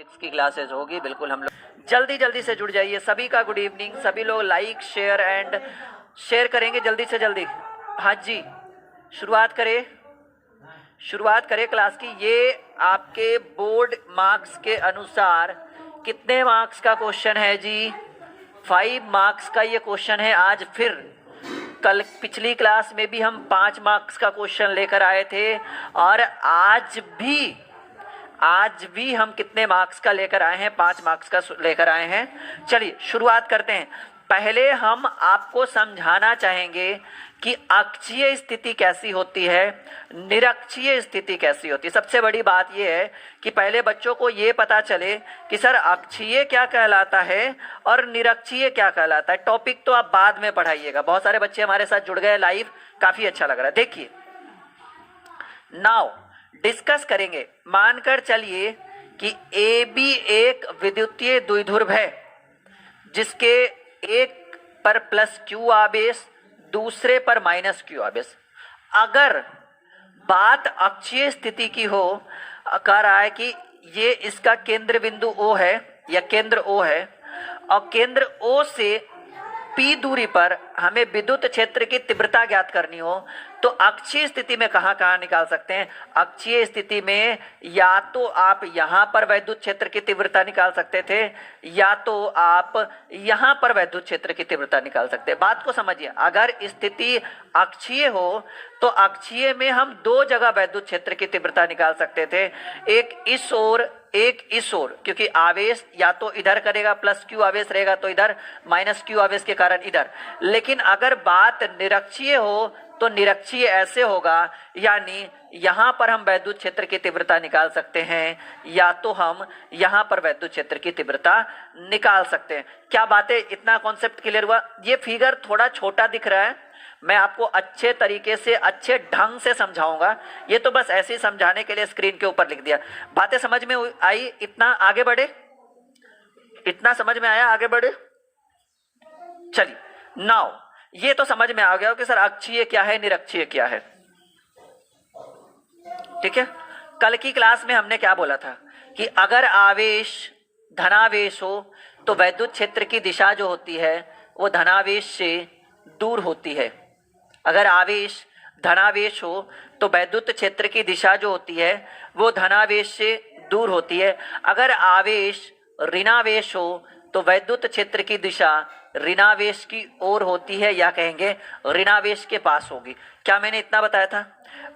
Physics की classes होगी। बिल्कुल हम लोग जल्दी से जुड़ जाइए। सभी का गुड इवनिंग। सभी लोग लाइक शेयर एंड शेयर करेंगे जल्दी से जल्दी। हाँ जी, शुरुआत करें क्लास की। ये आपके बोर्ड मार्क्स के अनुसार कितने मार्क्स का क्वेश्चन है जी? 5 मार्क्स का ये क्वेश्चन है। आज फिर कल पिछली क्लास में भी हम 5 मार्क्स का क्वेश्चन लेकर आए थे और आज भी हम कितने मार्क्स का लेकर आए हैं? 5 मार्क्स का लेकर आए हैं। चलिए शुरुआत करते हैं। पहले हम आपको समझाना चाहेंगे कि अक्षीय स्थिति कैसी होती है, निरक्षीय स्थिति कैसी होती है। सबसे बड़ी बात यह है कि पहले बच्चों को ये पता चले कि सर अक्षीय क्या कहलाता है और निरक्षीय क्या कहलाता है। टॉपिक तो आप बाद में पढ़ाइएगा। बहुत सारे बच्चे हमारे साथ जुड़ गए लाइव, काफी अच्छा लग रहा है। देखिए नाउ डिस्कस करेंगे। मानकर चलिए कि ए बी एक विद्युतीय द्विध्रुव है जिसके एक पर प्लस क्यू आवेश, दूसरे पर माइनस क्यू आवेश। अगर बात अक्षीय स्थिति की हो, कह रहा है कि ये इसका केंद्र बिंदु O है या केंद्र O है और केंद्र O से P दूरी पर हमें विद्युत क्षेत्र की तीव्रता ज्ञात करनी हो तो अक्षीय स्थिति में कहाँ निकाल सकते हैं? अक्षीय स्थिति में या तो आप यहाँ पर विद्युत क्षेत्र की तीव्रता निकाल सकते थे या तो आप यहाँ पर विद्युत क्षेत्र की तीव्रता निकाल सकते हैं। बात को समझिए। अगर स्थिति अक्षीय हो तो अक्षीय में हम 2 जगह विद्युत क्षेत्र की तीव्रता निकाल सकते थे, एक इस ओर एक इस ओर, क्योंकि आवेश या तो इधर करेगा, प्लस क्यू आवेश रहेगा तो इधर, माइनस क्यू आवेश के कारण इधर। लेकिन अगर बात निरक्षीय हो तो निरक्षीय ऐसे होगा, यानी यहाँ पर हम विद्युत क्षेत्र की तीव्रता निकाल सकते हैं या तो हम यहाँ पर विद्युत क्षेत्र की तीव्रता निकाल सकते हैं। क्या बातें, इतना कॉन्सेप्ट क्लियर हुआ? ये फिगर थोड़ा छोटा दिख रहा है, मैं आपको अच्छे तरीके से अच्छे ढंग से समझाऊंगा। ये तो बस ऐसे ही समझाने के लिए स्क्रीन के ऊपर लिख दिया। बातें समझ में आई? इतना आगे बढ़े, इतना समझ में आया? आगे बढ़े। चलिए नाउ ये तो समझ में आ गया कि सर अक्षीय क्या है, निरक्षीय क्या है। ठीक है, कल की क्लास में हमने क्या बोला था कि अगर आवेश धनावेश हो तो विद्युत क्षेत्र की दिशा जो होती है वो धनावेश से दूर होती है। अगर आवेश धनावेश हो तो विद्युत क्षेत्र की दिशा जो होती है वो धनावेश से दूर होती है। अगर आवेश ऋणावेश हो तो विद्युत क्षेत्र की दिशा ऋणावेश की ओर होती है या कहेंगे ऋणावेश के पास होगी। क्या मैंने इतना बताया था?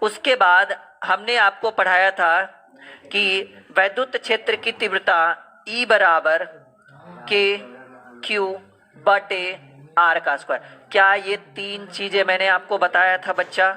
उसके बाद हमने आपको पढ़ाया था कि विद्युत क्षेत्र की तीव्रता E बराबर के क्यू बटे आर का स्क्वायर। क्या ये 3 चीजें मैंने आपको बताया था बच्चा?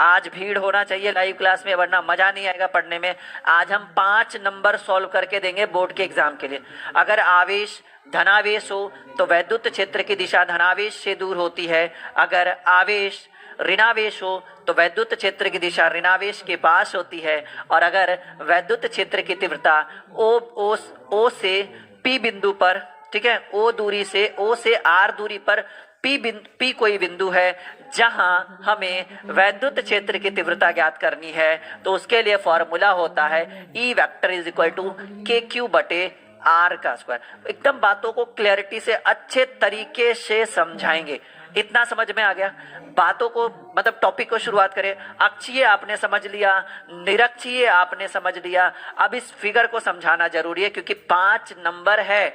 आज भीड़ होना चाहिए लाइव क्लास में, वरना मजा नहीं आएगा पढ़ने में। आज हम 5 नंबर सॉल्व करके देंगे बोर्ड के एग्जाम के लिए। अगर आवेश धनावेश हो तो विद्युत क्षेत्र की दिशा धनावेश से दूर होती है। अगर आवेश ऋणावेश हो तो विद्युत क्षेत्र की दिशा ऋणावेश के पास होती है। और अगर विद्युत क्षेत्र की तीव्रता O से P बिंदु पर, ठीक है, O से R दूरी पर P कोई बिंदु है जहां हमें विद्युत क्षेत्र की तीव्रता ज्ञात करनी है, तो उसके लिए फॉर्मूला होता है E vector is equal to KQ बटे R का स्क्वायर। एकदम बातों को क्लैरिटी से अच्छे तरीके से समझाएंगे। इतना समझ में आ गया? बातों को मतलब टॉपिक को शुरुआत करें। अक्षीय आपने समझ लिया, निरक्षीय आपने समझ लिया। अब इस फिगर को समझाना जरूरी है क्योंकि 5 नंबर है,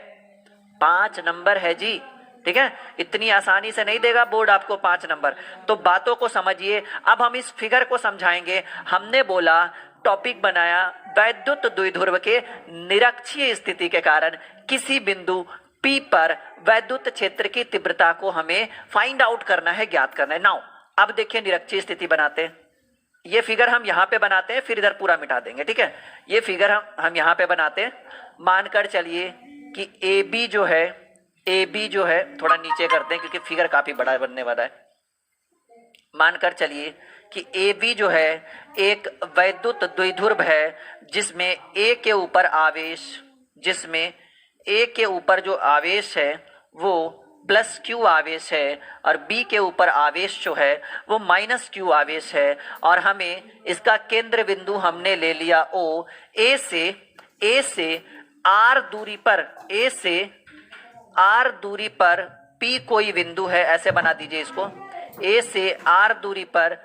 5 नंबर है जी। ठीक है, इतनी आसानी से नहीं देगा बोर्ड आपको 5 नंबर, तो बातों को समझिए। अब हम इस फिगर को समझाएंगे। हमने बोला, टॉपिक बनाया, विद्युत द्विध्रुव के निरक्षीय स्थिति के कारण किसी बिंदु P पर विद्युत क्षेत्र की तीव्रता को हमें फाइंड आउट करना है, ज्ञात करना है। नाउ अब देखिए निरक्षीय स्थिति बनाते हैं। ये फिगर हम यहाँ पे बनाते हैं, फिर इधर पूरा मिटा देंगे। ठीक है, ये फिगर हम यहाँ पे बनाते हैं। मानकर चलिए कि ए बी जो है थोड़ा नीचे करते हैं क्योंकि फिगर काफी बड़ा बनने वाला है। मानकर चलिए कि ए बी जो है एक विद्युत द्विध्रुव है जिसमें ए के ऊपर जो आवेश है वो प्लस क्यू आवेश है और बी के ऊपर आवेश जो है वो माइनस क्यू आवेश है। और हमें इसका केंद्र बिंदु हमने ले लिया O। ए से आर दूरी पर ए से आर दूरी पर पी कोई बिंदु है, ऐसे बना दीजिए इसको। ए से आर दूरी पर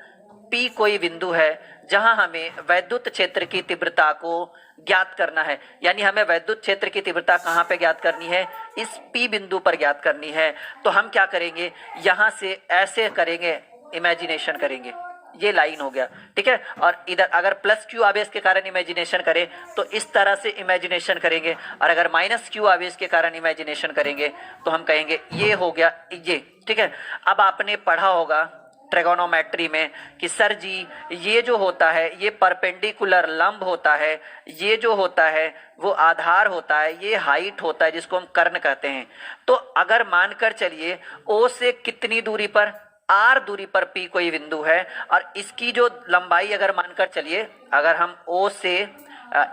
पी कोई बिंदु है जहां हमें वैद्युत क्षेत्र की तीव्रता को ज्ञात करना है। यानी हमें वैद्युत क्षेत्र की तीव्रता कहां पे ज्ञात करनी है? इस पी बिंदु पर ज्ञात करनी है। तो हम क्या करेंगे, यहां से ऐसे करेंगे, इमेजिनेशन करेंगे, ये लाइन हो गया, ठीक है। और इधर अगर प्लस क्यू आवेश के कारण इमेजिनेशन करें तो इस तरह से इमेजिनेशन करेंगे, और अगर माइनस क्यू आवेश के कारण इमेजिनेशन करेंगे तो हम कहेंगे ये हो गया ये, ठीक है। अब आपने पढ़ा होगा ट्रिगोनोमेट्री में कि सर जी ये जो होता है ये परपेंडिकुलर लंब होता है, ये जो होता है वो आधार होता है, ये हाइट होता है जिसको हम कर्ण कहते हैं। तो अगर मानकर चलिए ओ से कितनी दूरी पर, आर दूरी पर पी कोई बिंदु है, और इसकी जो लंबाई अगर मानकर चलिए, अगर हम ओ से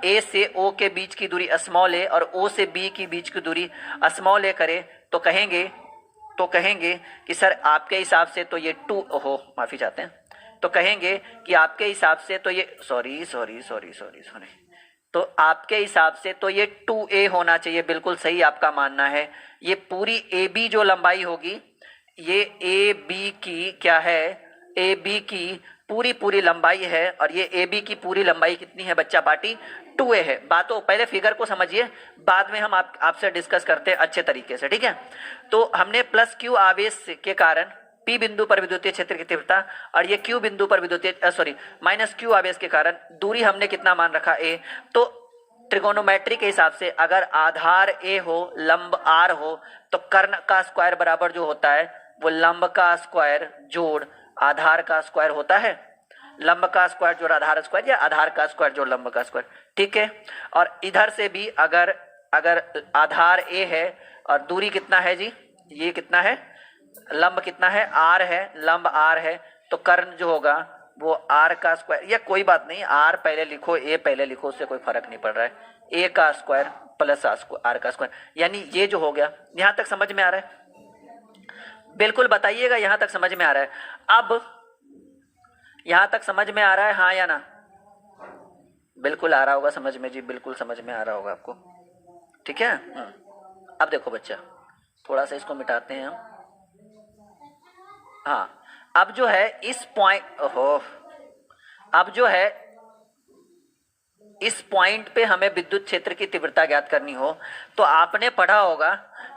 ए से ओ के बीच की दूरी स्मॉल ए और ओ से बी की बीच की दूरी स्मॉल ए करें तो कहेंगे कि सर आपके हिसाब से तो ये टू, ओहो माफ़ी चाहते हैं, तो कहेंगे कि आपके हिसाब से तो ये सॉरी तो आपके हिसाब से तो ये 2a होना चाहिए, बिल्कुल सही आपका मानना है। ये पूरी ए बी जो लंबाई होगी, ये ए बी की क्या है, ए बी की पूरी लंबाई है, और ये ए बी की पूरी लंबाई कितनी है बच्चा पार्टी, 2a है। बातों पहले फिगर को समझिए, बाद में हम आपसे डिस्कस करते हैं अच्छे तरीके से, ठीक है। तो हमने प्लस क्यू आवेश के कारण पी बिंदु पर विद्युतीय क्षेत्र की तीव्रता, और ये क्यू बिंदु पर विद्युतीय माइनस क्यू आवेश के कारण दूरी हमने कितना मान रखा ए। तो ट्रिगोनोमेट्री के हिसाब से अगर आधार ए हो, लंब आर हो, तो कर्ण का स्क्वायर बराबर जो होता है वो लंब का स्क्वायर जोड़ आधार का स्क्वायर होता है। लंब का स्क्वायर जोड़ आधार स्क्वायर, या आधार का स्क्वायर जोड़ लंब का स्क्वायर, ठीक है। और इधर से भी अगर आधार ए है और दूरी कितना है जी, ये कितना है, लंब कितना है, आर है, लंब आर है, तो कर्ण जो होगा वो आर का स्क्वायर, या कोई बात नहीं, आर पहले लिखो ए पहले लिखो, उससे कोई फर्क नहीं पड़ रहा है, ए का स्क्वायर प्लस आर का स्क्वायर, यानी ये जो हो गया। यहां तक समझ में आ रहा है? बिल्कुल बताइएगा यहां तक समझ में आ रहा है। अब यहां तक समझ में आ रहा है, हाँ या ना? बिल्कुल आ रहा होगा समझ में जी, बिल्कुल समझ में आ रहा होगा आपको, ठीक है। अब देखो बच्चा, थोड़ा सा इसको मिटाते हैं हम। हाँ, अब जो है इस पॉइंट, ओहो, अब जो है इस पॉइंट पे हमें विद्युत क्षेत्र की तीव्रता ज्ञात करनी हो, तो आपने पढ़ा होगा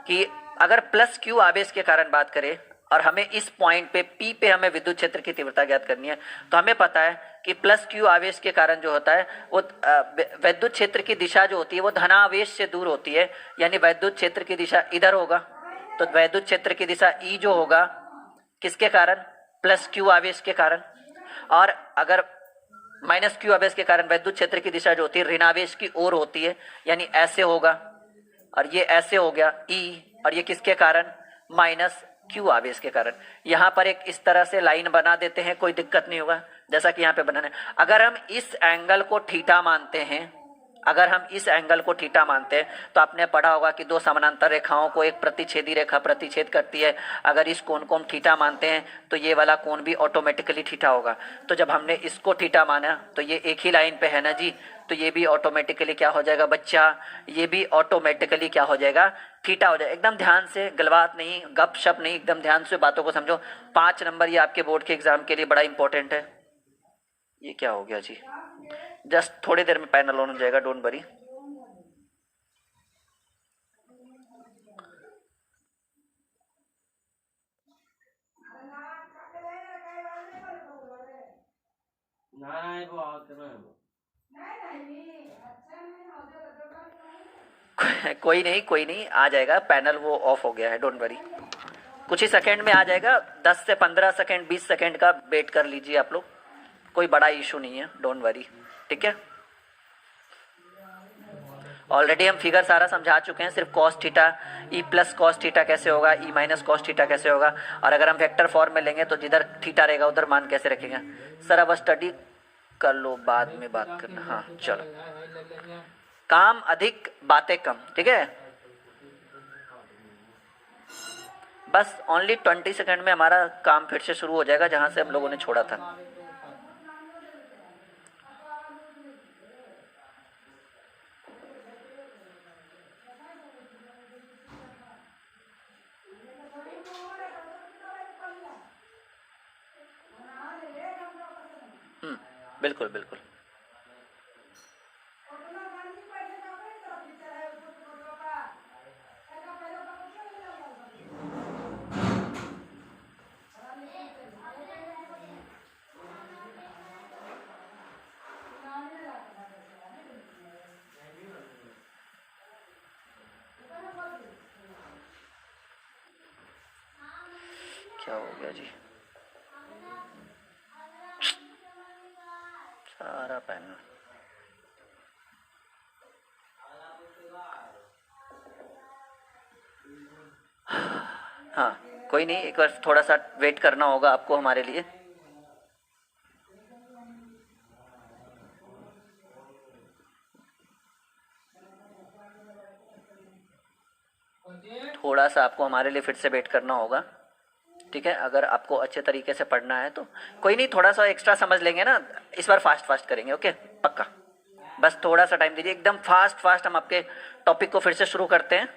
कि अगर प्लस क्यू आवेश के कारण बात करें और हमें इस पॉइंट पे P पे हमें विद्युत क्षेत्र की तीव्रता ज्ञात करनी है, तो हमें पता है कि प्लस क्यू आवेश के कारण जो होता है वो विद्युत क्षेत्र की दिशा जो होती है वो धनावेश से दूर होती है, यानी विद्युत क्षेत्र की दिशा इधर होगा। तो विद्युत क्षेत्र की दिशा E जो होगा किसके कारण, प्लस क्यू आवेश के कारण। और अगर माइनस क्यू आवेश के कारण विद्युत क्षेत्र की दिशा जो होती है ऋणावेश की ओर होती है, यानी ऐसे होगा, और ये ऐसे हो गया E, और ये किसके कारण, माइनस क्यू आवेश के कारण। यहाँ पर एक इस तरह से लाइन बना देते हैं, कोई दिक्कत नहीं होगा, जैसा कि यहाँ पे बनाना है। अगर हम इस एंगल को थीटा मानते हैं, अगर हम इस एंगल को थीटा मानते हैं, तो आपने पढ़ा होगा कि दो समानांतर रेखाओं को एक प्रतिच्छेदी रेखा प्रतिच्छेद करती है। अगर इस कोण को हम थीटा मानते हैं तो ये वाला कोण भी ऑटोमेटिकली थीटा होगा। तो जब हमने इसको थीटा माना तो ये एक ही लाइन पे है ना जी, तो ये भी ऑटोमेटिकली क्या हो जाएगा बच्चा, ये भी ऑटोमेटिकली क्या हो जाएगा, थीटा हो जाएगा। एकदम ध्यान से, गलबात नहीं, गप शप नहीं, एकदम ध्यान से बातों को समझो। 5 नंबर ये आपके बोर्ड के एग्जाम के लिए बड़ा इंपॉर्टेंट है। ये क्या हो गया जी, जस्ट थोड़ी देर में पैनल ऑन हो जाएगा, डोंट वरी। कोई नहीं आ जाएगा, पैनल वो ऑफ हो गया है, डोंट वरी, कुछ ही सेकंड में आ जाएगा। 10 से 15 सेकंड 20 सेकंड का वेट कर लीजिए आप लोग, कोई बड़ा इशू नहीं है, डोंट वरी, ठीक है। ऑलरेडी हम फिगर सारा समझा चुके हैं, सिर्फ cos theta, E plus cos theta कैसे होगा, ई माइनस कॉस थीटा कैसे होगा, और अगर हम वेक्टर फॉर्म में लेंगे तो जिधर थीटा रहेगा उधर मान कैसे रखेंगे। सर अब स्टडी कर लो, बाद में बात करना। हाँ चलो, काम अधिक बातें कम, ठीक है। बस ओनली 20 सेकंड में हमारा काम फिर से शुरू हो जाएगा जहां से हम लोगों ने छोड़ा था। बिल्कुल बिल्कुल। क्या हो गया जी, सारा पेन। हाँ कोई नहीं, एक बार थोड़ा सा वेट करना होगा आपको हमारे लिए। थोड़ा सा आपको हमारे लिए फिर से वेट करना होगा, ठीक है। अगर आपको अच्छे तरीके से पढ़ना है तो कोई नहीं, थोड़ा सा एक्स्ट्रा समझ लेंगे ना, इस बार फास्ट फास्ट करेंगे, ओके पक्का। बस थोड़ा सा टाइम दीजिए, एकदम फास्ट फास्ट हम आपके टॉपिक को फिर से शुरू करते हैं।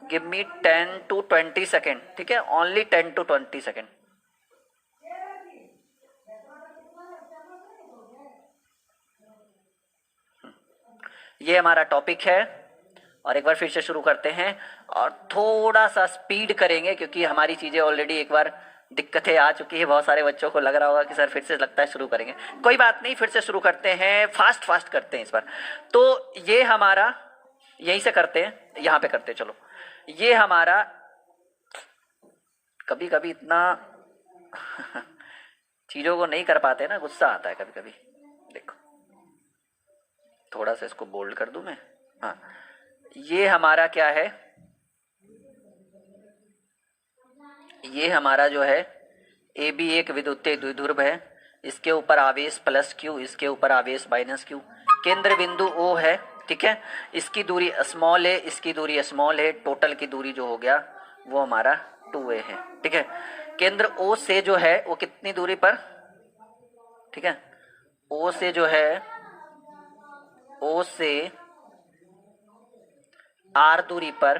गिव मी 10 to 20 सेकेंड, ठीक है, ओनली 10 to 20 सेकेंड। ये हमारा टॉपिक है और एक बार फिर से शुरू करते हैं और थोड़ा सा स्पीड करेंगे क्योंकि हमारी चीज़ें ऑलरेडी एक बार दिक्कतें आ चुकी है। बहुत सारे बच्चों को लग रहा होगा कि सर फिर से लगता है शुरू करेंगे, कोई बात नहीं, फिर से शुरू करते हैं, फास्ट फास्ट करते हैं इस बार। तो ये हमारा, यहीं से करते हैं, यहाँ पे करते हैं, चलो। ये हमारा, कभी कभी इतना चीज़ों को नहीं कर पाते ना, गुस्सा आता है कभी कभी। देखो थोड़ा सा इसको बोल्ड कर दूं मैं, हाँ। ये हमारा क्या है, ये हमारा जो है ए बी एक विद्युतीय द्विध्रुव है, इसके ऊपर आवेश प्लस क्यू, इसके ऊपर आवेश माइनस क्यू, केंद्र बिंदु ओ है, ठीक है। इसकी दूरी स्मॉल है, इसकी दूरी स्मॉल है, टोटल की दूरी जो हो गया वो हमारा 2a है, ठीक है। केंद्र ओ से जो है वो कितनी दूरी पर, ठीक है, ओ से जो है, ओ से आर दूरी पर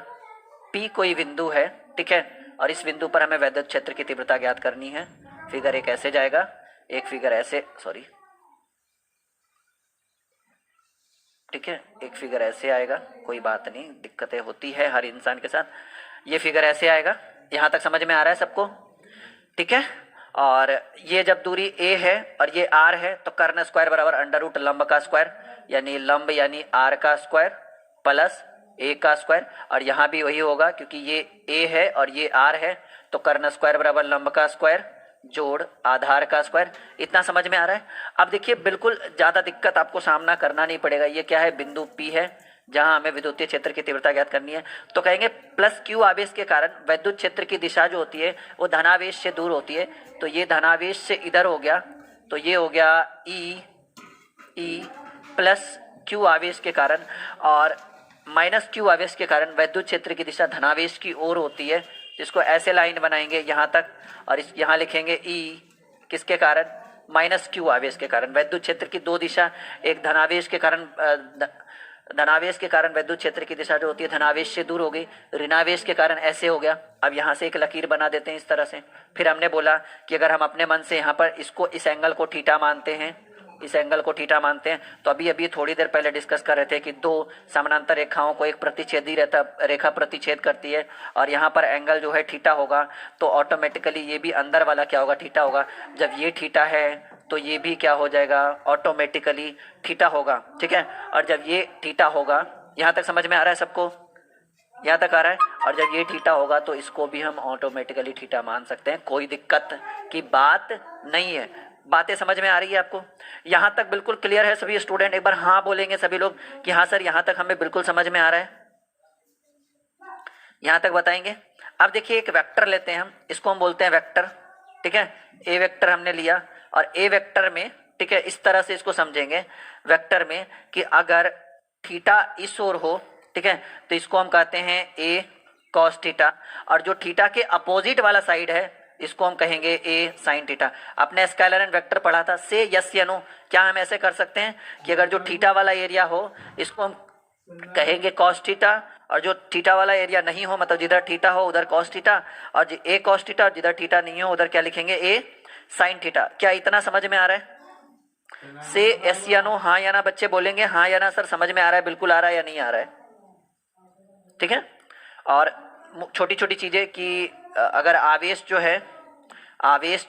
P कोई बिंदु है, ठीक है, और इस बिंदु पर हमें वैद्युत क्षेत्र की तीव्रता ज्ञात करनी है। फिगर एक ऐसे जाएगा, एक फिगर ऐसे, सॉरी, ठीक है, एक फिगर ऐसे आएगा, कोई बात नहीं, दिक्कतें होती है हर इंसान के साथ। ये फिगर ऐसे आएगा, यहाँ तक समझ में आ रहा है सबको, ठीक है। और ये जब दूरी a है और ये r है तो कर्ण स्क्वायर बराबर अंडर रूट लंब का स्क्वायर, यानी लंब यानी r का स्क्वायर प्लस a का स्क्वायर, और यहाँ भी वही होगा क्योंकि ये a है और ये r है, तो कर्ण स्क्वायर बराबर लंब का स्क्वायर जोड़ आधार का स्क्वायर। इतना समझ में आ रहा है। अब देखिए बिल्कुल ज़्यादा दिक्कत आपको सामना करना नहीं पड़ेगा। ये क्या है, बिंदु P है जहां हमें विद्युतीय क्षेत्र की तीव्रता ज्ञात करनी है। तो कहेंगे प्लस क्यू आवेश के कारण विद्युत क्षेत्र की दिशा जो होती है वो धनावेश से दूर होती है, तो ये धनावेश से इधर हो गया, तो ये हो गया ई प्लस क्यू आवेश के कारण, और माइनस क्यू आवेश के कारण विद्युत क्षेत्र की दिशा धनावेश की ओर होती है, जिसको ऐसे लाइन बनाएंगे यहाँ तक, और इस यहाँ लिखेंगे ई किसके कारण, माइनस क्यू आवेश के कारण। विद्युत क्षेत्र की दो दिशा, एक धनावेश के कारण, धनावेश के कारण विद्युत क्षेत्र की दिशा जो होती है धनावेश से दूर हो गई, ऋणावेश के कारण ऐसे हो गया। अब यहाँ से एक लकीर बना देते हैं इस तरह से। फिर हमने बोला कि अगर हम अपने मन से यहाँ पर इसको, इस एंगल को थीटा मानते हैं, इस एंगल को थीटा मानते हैं, तो अभी थोड़ी देर पहले डिस्कस कर रहे थे कि दो समानांतर रेखाओं को एक प्रतिच्छेदी रेखा प्रतिच्छेद करती है, और यहाँ पर एंगल जो है थीटा होगा, तो ऑटोमेटिकली ये भी अंदर वाला क्या होगा, थीटा होगा। जब ये थीटा है तो ये भी क्या हो जाएगा, ऑटोमेटिकली थीटा होगा, ठीक है। और जब ये थीटा होगा, यहाँ तक समझ में आ रहा है सबको, यहाँ तक आ रहा है, और जब ये थीटा होगा तो इसको भी हम ऑटोमेटिकली थीटा मान सकते हैं, कोई दिक्कत की बात नहीं है। बातें समझ में आ रही है आपको, यहाँ तक बिल्कुल क्लियर है सभी स्टूडेंट? एक बार हाँ बोलेंगे सभी लोग कि हाँ सर यहाँ तक हमें बिल्कुल समझ में आ रहा है, यहाँ तक बताएंगे। अब देखिए एक वेक्टर लेते हैं हम, इसको हम बोलते हैं वेक्टर, ठीक है। ए वेक्टर हमने लिया, और ए वेक्टर में, ठीक है, इस तरह से इसको समझेंगे वेक्टर में कि अगर थीटा इस ओर हो, ठीक है, तो इसको हम कहते हैं ए कॉस थीटा, और जो थीटा के अपोजिट वाला साइड है इसको हम कहेंगे ए साइन थीटा। अपने स्केलर एंड वेक्टर पढ़ा था, से यस या नो, क्या हम ऐसे कर सकते हैं कि अगर जो थीटा वाला एरिया हो इसको हम कहेंगे कॉस थीटा, और जो थीटा वाला एरिया नहीं हो, मतलब जिधर थीटा हो उधर कॉस थीटा, और ए कॉस थीटा, और जिधर थीटा नहीं हो उधर क्या लिखेंगे, ए साइन थीटा। क्या इतना समझ में आ रहा है? से यस या नो, हाँ या ना बच्चे बोलेंगे, हाँ या ना सर समझ में आ रहा है, बिल्कुल आ रहा है या नहीं आ रहा है? ठीक है। और छोटी छोटी चीजें कि अगर आवेश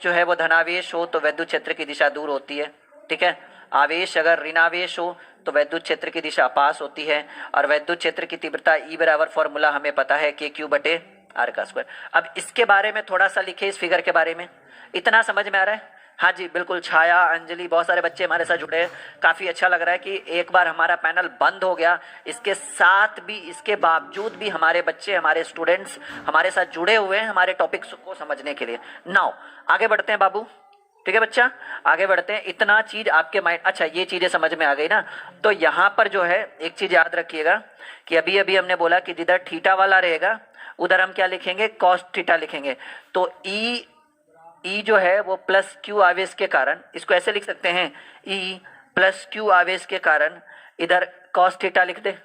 जो है वो धनावेश हो तो वैद्युत क्षेत्र की दिशा दूर होती है। ठीक है। आवेश अगर ऋणावेश हो तो वैद्युत क्षेत्र की दिशा पास होती है। और वैद्युत क्षेत्र की तीव्रता ई बराबर फॉर्मूला हमें पता है के क्यू बटे आर का स्क्वायर। अब इसके बारे में थोड़ा सा लिखे, इस फिगर के बारे में। इतना समझ में आ रहा है? हाँ जी बिल्कुल। छाया, अंजलि, बहुत सारे बच्चे हमारे साथ जुड़े हैं। काफ़ी अच्छा लग रहा है कि एक बार हमारा पैनल बंद हो गया, इसके साथ भी, इसके बावजूद भी हमारे बच्चे, हमारे स्टूडेंट्स हमारे साथ जुड़े हुए हैं हमारे टॉपिक्स को समझने के लिए। नाउ आगे बढ़ते हैं बाबू। ठीक है बच्चा, आगे बढ़ते हैं। इतना चीज आपके माइंड, अच्छा ये चीजें समझ में आ गई ना। तो यहाँ पर जो है एक चीज याद रखिएगा कि अभी अभी हमने बोला कि जिधर थीटा वाला रहेगा उधर हम क्या लिखेंगे, कॉस थीटा लिखेंगे। तो ई जो है वो प्लस क्यू आवेश के कारण, इसको ऐसे लिख सकते हैं, ई प्लस क्यू आवेश के कारण इधर कॉस थीटा लिख दे,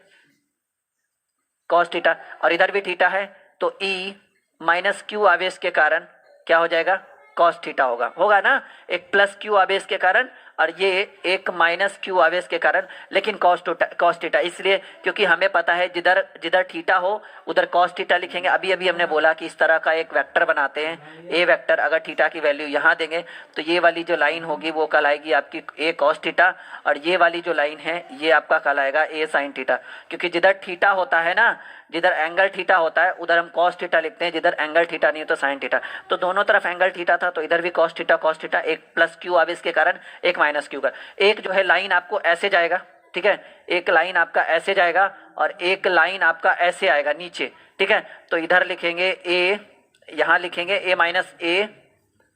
कॉस थीटा, और इधर भी थीटा है तो ई माइनस क्यू आवेश के कारण क्या हो जाएगा, कॉस थीटा होगा ना। एक प्लस क्यू आवेश के कारण और ये एक माइनस क्यू आवेश के कारण, लेकिन कॉस थीटा इसलिए क्योंकि हमें पता है जिधर थीटा हो उधर कॉस थीटा लिखेंगे। अभी अभी हमने बोला कि इस तरह का एक वेक्टर बनाते हैं, ए वेक्टर। अगर थीटा की वैल्यू यहाँ देंगे तो ये वाली जो लाइन होगी वो कहलाएगी आपकी ए कॉस थीटा, और ये वाली जो लाइन है ये आपका कहलाएगा ए साइन थीटा। क्योंकि जिधर थीटा होता है ना, जिधर एंगल थीटा होता है उधर हम कॉस थीटा लिखते हैं, जिधर एंगल थीटा नहीं हो तो साइन थीटा। तो दोनों तरफ एंगल थीटा था तो इधर भी कॉस थीटा, एक प्लस क्यू आवेश के कारण, एक माइनस क्यू का। एक जो है लाइन आपको ऐसे जाएगा, ठीक है, एक लाइन आपका ऐसे जाएगा और एक लाइन आपका ऐसे आएगा नीचे। ठीक है, तो इधर लिखेंगे ए, यहाँ लिखेंगे ए माइनस ए,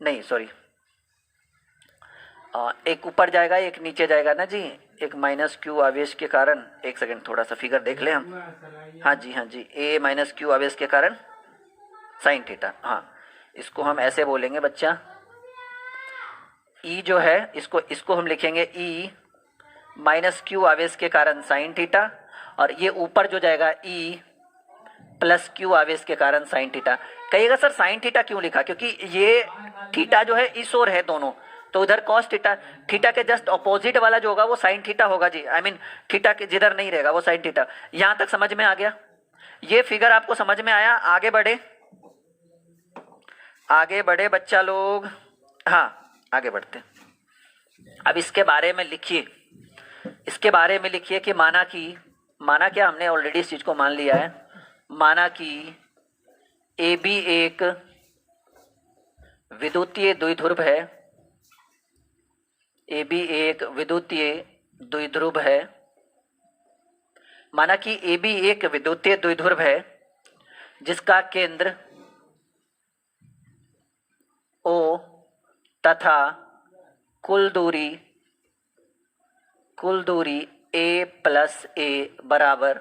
नहीं सॉरी, एक ऊपर जाएगा एक नीचे जाएगा ना जी, एक माइनस क्यू आवेश के कारण, एक सेकंड थोड़ा सा फिगर देख लें हम। हाँ जी, ए माइनस क्यू आवेश के कारण साइन थीटा। हाँ, इसको हम ऐसे बोलेंगे बच्चा, ई जो है इसको हम लिखेंगे ई माइनस क्यू आवेश के कारण साइन थीटा, और ये ऊपर जो जाएगा ई प्लस क्यू आवेश के कारण साइन थीटा। कहिएगा सर साइन थीटा क्यों लिखा, क्योंकि ये थीटा जो है इस ओर है दोनों, तो उधर कॉस थीटा, थीटा के जस्ट ऑपोजिट वाला जो होगा वो साइन थीटा होगा जी। आई मीन थीटा के जिधर नहीं रहेगा वो साइन थीटा। यहां तक समझ में आ गया? ये फिगर आपको समझ में आया? आगे बढ़े बच्चा लोग। हाँ आगे बढ़ते। अब इसके बारे में लिखिए, कि माना क्या, हमने ऑलरेडी इस चीज को मान लिया है। माना कि ए बी एक विद्युतीय द्विध्रुव है, ए बी एक विद्युतीय द्विध्रुव है। माना कि ए बी एक विद्युतीय द्विध्रुव है जिसका केंद्र ओ तथा कुल दूरी a प्लस ए बराबर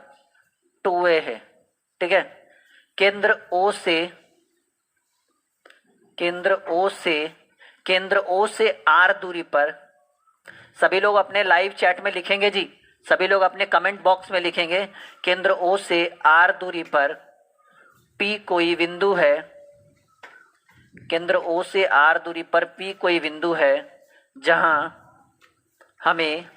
2a है। ठीक है, केंद्र O से R दूरी पर, सभी लोग अपने लाइव चैट में लिखेंगे जी, सभी लोग अपने कमेंट बॉक्स में लिखेंगे, केंद्र O से R दूरी पर P कोई बिंदु है, केंद्र O से R दूरी पर P कोई बिंदु है जहां हमें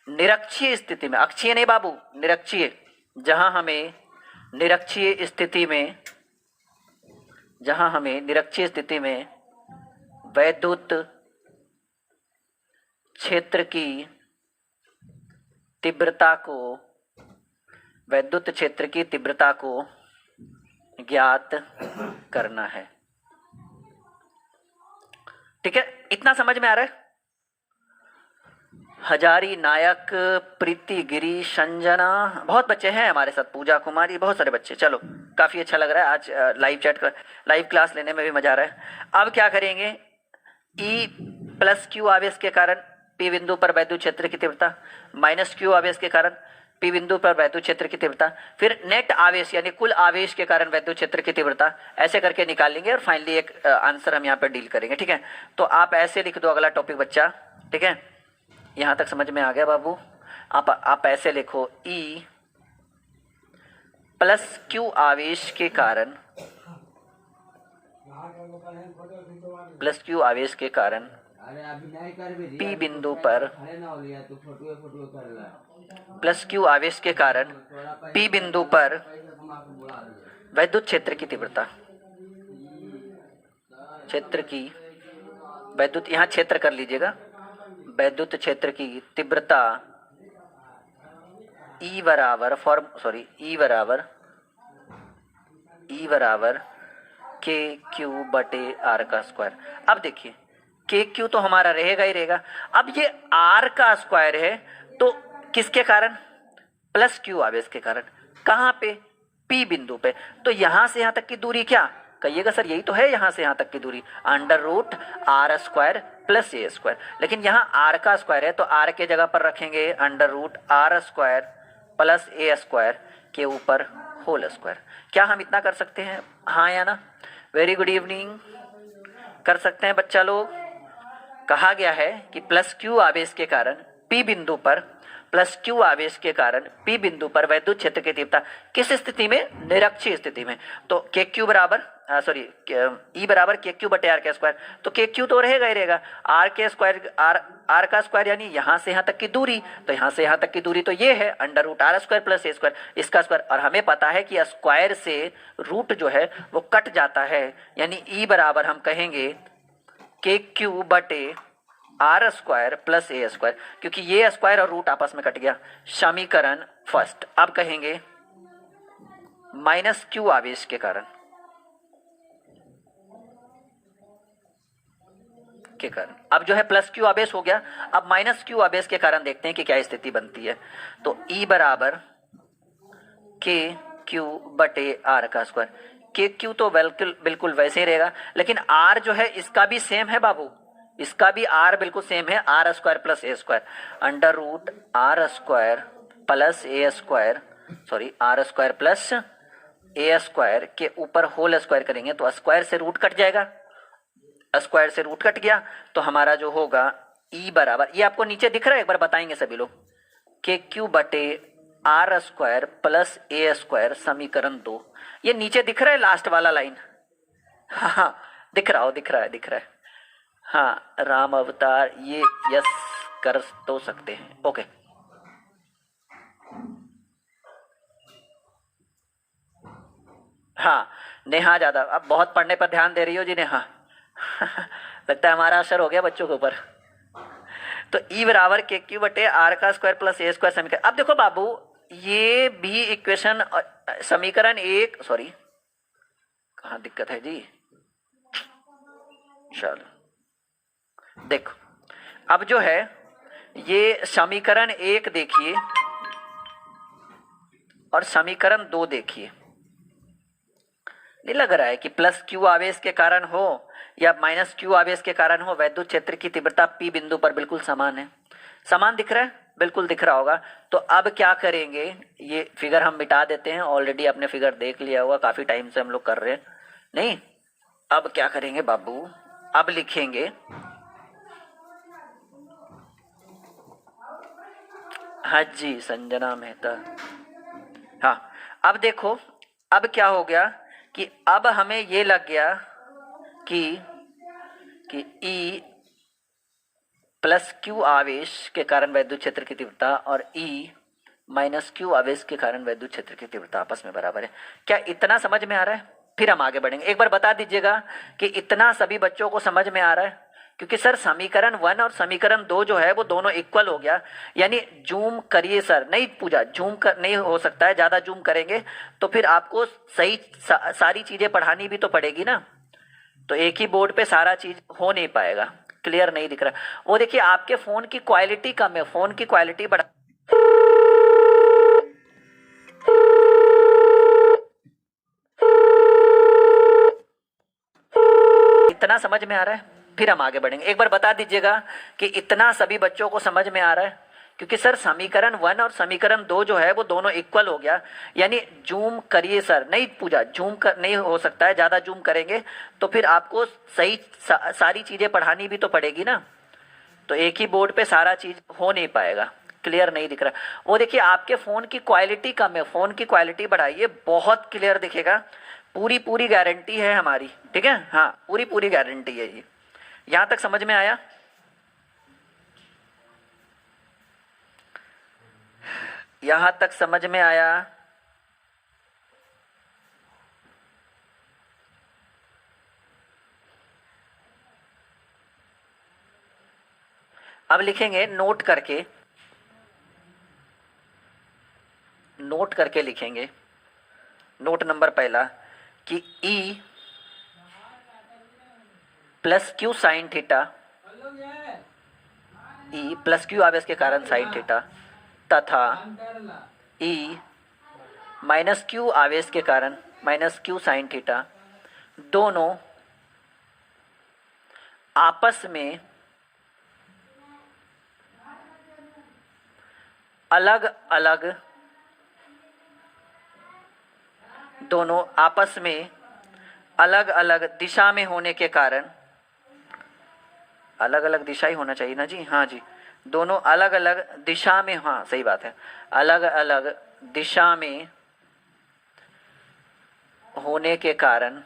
निरक्षीय स्थिति में, अक्षीय नहीं बाबू, निरक्षीय, जहां हमें निरक्षीय स्थिति में वैद्युत क्षेत्र की तीव्रता को ज्ञात करना है। ठीक है, इतना समझ में आ रहा है? हजारी, नायक, प्रीति, गिरी, संजना, बहुत बच्चे हैं हमारे साथ, पूजा कुमारी, बहुत सारे बच्चे। चलो काफी अच्छा लग रहा है आज लाइव क्लास लेने में भी मजा आ रहा है। अब क्या करेंगे, ई प्लस क्यू आवेश के कारण पी बिंदु पर वैद्युत क्षेत्र की तीव्रता, माइनस क्यू आवेश के कारण पी बिंदु पर वैद्युत क्षेत्र की तीव्रता, फिर नेट आवेश यानी कुल आवेश के कारण वैद्युत क्षेत्र की तीव्रता, ऐसे करके निकालेंगे और फाइनली एक आंसर हम यहाँ पर डील करेंगे। ठीक है, तो आप ऐसे लिख दो अगला टॉपिक बच्चा। ठीक है, यहाँ तक समझ में आ गया बाबू? आप ऐसे लिखो, ई प्लस क्यू आवेश के कारण पी बिंदु पर प्लस क्यू आवेश के कारण पी बिंदु पर वैद्युत क्षेत्र की तीव्रता, वैद्युत, यहाँ क्षेत्र कर लीजिएगा, वैद्युत क्षेत्र की तीव्रता E बराबर के क्यू बटे आर का स्क्वायर। अब देखिए के क्यू तो हमारा रहेगा ही रहेगा, अब ये आर का स्क्वायर है तो किसके कारण? प्लस क्यू आवेश के कारण। कहाँ पे? पी बिंदु पे। तो यहाँ से यहाँ तक की दूरी क्या कहिएगा सर? यही तो है यहाँ से यहाँ तक की दूरी, under root R square plus ए स्क्वायर। लेकिन यहाँ आर का स्क्वायर है तो आर के जगह पर रखेंगे under root R square plus ए स्क्वायर के ऊपर होल स्क्वायर। क्या हम इतना कर सकते हैं? हाँ या ना? Very good evening. कर सकते हैं बच्चा लोग। कहा गया है कि प्लस क्यू आवेश के कारण पी बिंदु पर वैद्युत क्षेत्र की तीव्रता किस स्थिति में? निरक्षीय स्थिति में। तो के क्यू बराबर ई बराबर के क्यू बटे आर का स्क्वायर। तो के क्यू तो रहेगा ही रहेगा, आर के स्क्वायर आर का स्क्वायर यानी यहाँ से यहाँ तक की दूरी, तो यहाँ से यहाँ तक की दूरी तो ये है under root R square plus ए स्क्वायर, इसका स्क्वायर। और हमें पता है कि स्क्वायर से रूट जो है वो कट जाता है, यानी ई बराबर हम कहेंगे के क्यू बटे आर स्क्वायर प्लस ए स्क्वायर, क्योंकि ये स्क्वायर और रूट आपस में कट गया। समीकरण फर्स्ट। अब कहेंगे माइनस क्यू आवेश के कारण अब जो है प्लस क्यू आवेश हो गया, अब माइनस क्यू आवेश के कारण देखते हैं कि क्या स्थिति बनती है। तो ई बराबर के क्यू बटे आर का स्क्वायर। के क्यू तो बिल्कुल वैसे ही रहेगा, लेकिन आर जो है इसका भी सेम है बाबू, इसका भी आर बिल्कुल सेम है, आर स्क्वायर प्लस ए square, under root R square plus ए स्क्वायर, आर स्क्वायर प्लस ए स्क्वायर के ऊपर होल स्क्वायर करेंगे तो स्क्वायर से रूट कट जाएगा, स्क्वायर से रूट कट गया तो हमारा जो होगा ई बराबर, ये आपको नीचे दिख रहा है, एक बार बताएंगे सभी लोग, के क्यू बटे आर स्क्वायर प्लस ए स्क्वायर समीकरण 2। ये नीचे दिख रहा है लास्ट वाला लाइन? हाँ दिख रहा है। हाँ राम अवतार ये यस कर तो सकते हैं। ओके हाँ नेहा ज्यादा अब बहुत पढ़ने पर ध्यान दे रही हो जी नेहा। लगता है हमारा असर हो गया बच्चों के ऊपर। तो ई बराबर के क्यू बटे आर का स्क्वायर प्लस ए स्क्वायर समीकरण। अब देखो बाबू ये भी इक्वेशन समीकरण एक, कहाँ दिक्कत है जी? चलो देखो अब जो है ये समीकरण एक देखिए और समीकरण 2 देखिए। नहीं लग रहा है कि प्लस क्यू आवेश के कारण हो या माइनस क्यू आवेश के कारण हो, वैद्युत क्षेत्र की तीव्रता पी बिंदु पर बिल्कुल समान है। समान दिख रहा है? बिल्कुल दिख रहा होगा। तो अब क्या करेंगे, ये फिगर हम मिटा देते हैं, ऑलरेडी आपने फिगर देख लिया होगा, काफी टाइम से हम लोग कर रहे हैं। नहीं, अब क्या करेंगे बाबू, अब लिखेंगे हाँ जी संजना मेहता। हाँ अब देखो अब क्या हो गया कि अब हमें ये लग गया कि E प्लस क्यू आवेश के कारण वैद्युत क्षेत्र की तीव्रता और E माइनस क्यू आवेश के कारण वैद्युत क्षेत्र की तीव्रता आपस में बराबर है। क्या इतना समझ में आ रहा है? फिर हम आगे बढ़ेंगे। एक बार बता दीजिएगा कि इतना सभी बच्चों को समझ में आ रहा है? क्योंकि सर समीकरण 1 और समीकरण 2 जो है वो दोनों इक्वल हो गया, यानी जूम करिए सर, नहीं पूजा जूम कर नहीं हो सकता है, ज़्यादा जूम करेंगे तो फिर आपको सही सारी चीज़ें पढ़ानी भी तो पड़ेगी ना, तो एक ही बोर्ड पे सारा चीज़ हो नहीं पाएगा। क्लियर नहीं दिख रहा? वो देखिए आपके फ़ोन की क्वालिटी कम है, फ़ोन की क्वालिटी बढ़ा। इतना समझ में आ रहा है? फिर हम आगे बढ़ेंगे। एक बार बता दीजिएगा कि इतना सभी बच्चों को समझ में आ रहा है? क्योंकि सर समीकरण 1 और समीकरण 2 जो है वो दोनों इक्वल हो गया, यानी जूम करिए सर, नहीं पूजा जूम कर नहीं हो सकता है, ज़्यादा जूम करेंगे तो फिर आपको सही सारी चीज़ें पढ़ानी भी तो पड़ेगी ना, तो एक ही बोर्ड पे सारा चीज़ हो नहीं पाएगा। क्लियर नहीं दिख रहा। वो देखिए आपके फ़ोन की क्वालिटी कम है, फ़ोन की क्वालिटी बढ़ाइए, बहुत क्लियर दिखेगा। पूरी पूरी गारंटी है हमारी, ठीक है। हाँ, पूरी पूरी गारंटी है ये। यहाँ तक समझ में आया? यहाँ तक समझ में आया? अब लिखेंगे नोट करके, नोट करके लिखेंगे। नोट नंबर पहला कि E plus Q sine theta, E plus Q आवेश के कारण साइन थीटा, तथा E माइनस क्यू आवेश के कारण माइनस क्यू साइन थीटा, दोनों आपस में अलग अलग, दोनों आपस में अलग अलग दिशा में होने के कारण, अलग अलग दिशा ही होना चाहिए ना जी, हाँ जी, दोनों अलग अलग दिशा में, हाँ सही बात है, अलग अलग दिशा में होने के कारण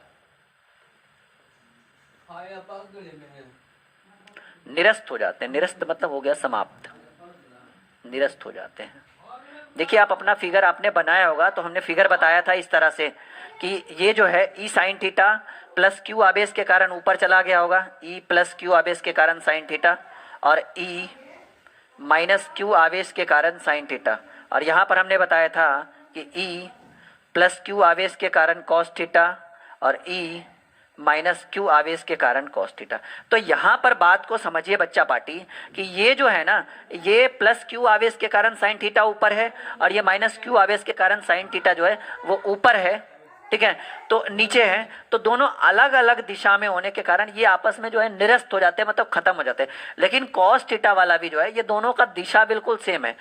निरस्त हो जाते हैं। निरस्त मतलब हो गया समाप्त, निरस्त हो जाते हैं। देखिए आप अपना फिगर आपने बनाया होगा, तो हमने फिगर बताया था इस तरह से कि ये जो है ई साइन थीटा प्लस क्यू आवेश के कारण ऊपर चला गया होगा, ई प्लस क्यू आवेश के कारण साइन थीटा, और ई माइनस क्यू आवेश के कारण साइन थीटा। और यहाँ पर हमने बताया था कि ई प्लस क्यू आवेश के कारण कॉस थीटा और ई माइनस क्यू आवेश के कारण कॉस थीटा। तो यहाँ पर बात को समझिए बच्चा पार्टी कि ये जो है ना, ये प्लस क्यू आवेश के कारण साइन थीटा ऊपर है और ये माइनस क्यू आवेश के कारण साइन थीटा जो है वो ऊपर है, ठीक है, तो नीचे है। तो दोनों अलग अलग दिशा में होने के कारण ये आपस में जो है निरस्त हो जाते हैं, मतलब खत्म हो जाते हैं। लेकिन कॉस थीटा वाला भी जो है, ये दोनों का दिशा बिल्कुल सेम है,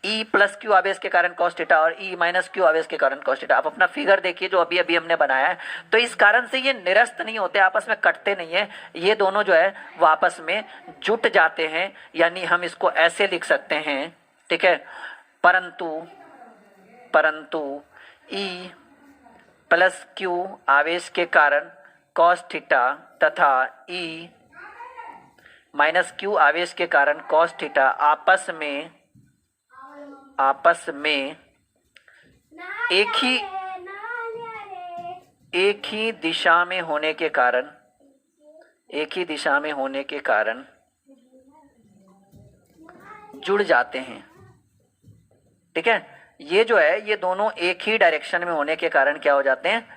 ई प्लस क्यू आवेश के कारण कॉस थीटा और ई माइनस क्यू आवेश के कारण कॉस थीटा। आप अपना फिगर देखिए जो अभी अभी हमने बनाया है, तो इस कारण से ये निरस्त नहीं होते, आपस में कटते नहीं है, ये दोनों जो है वो आपस में जुट जाते हैं। यानी हम इसको ऐसे लिख सकते हैं, ठीक है, परंतु ई प्लस क्यू आवेश के कारण कॉस थीटा तथा ई माइनस क्यू आवेश के कारण कॉस थीटा आपस में एक ही दिशा में होने के कारण जुड़ जाते हैं, ठीक है। ये जो है, ये दोनों एक ही डायरेक्शन में होने के कारण क्या हो जाते हैं,